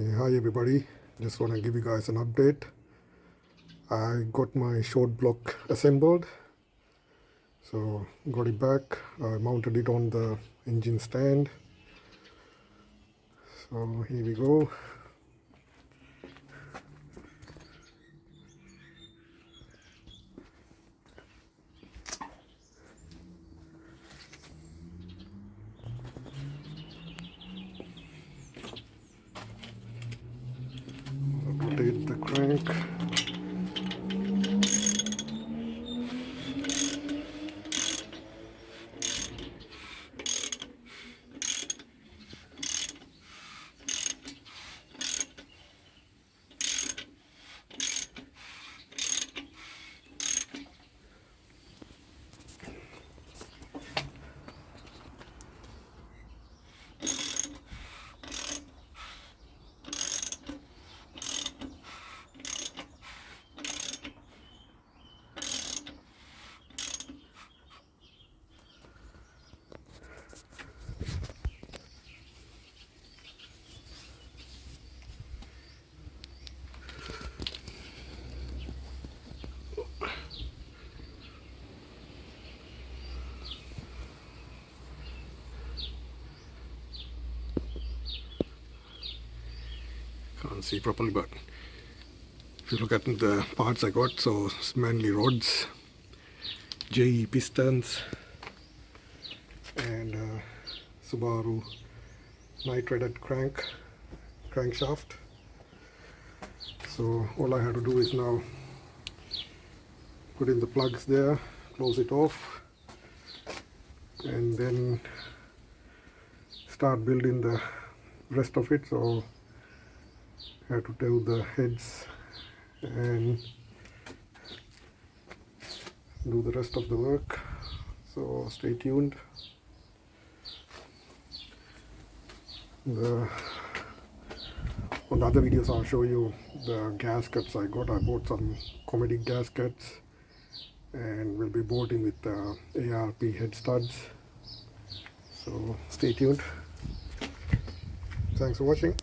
Hi everybody, just want to give you guys an update. I got my short block assembled, so got it back. I mounted it on the engine stand, so here we go. Rotate the crank. Can't see properly, but if you look at the parts I got, so it's Manley rods, JE pistons, and Subaru Nitride crankshaft. So all I have to do is now put in the plugs there, close it off, and then start building the rest of it. So I have to do the heads and do the rest of the work, so stay tuned. On the other videos I'll show you the gaskets I got. I bought some comedic gaskets and will be bolting with ARP head studs, so stay tuned. Thanks for watching.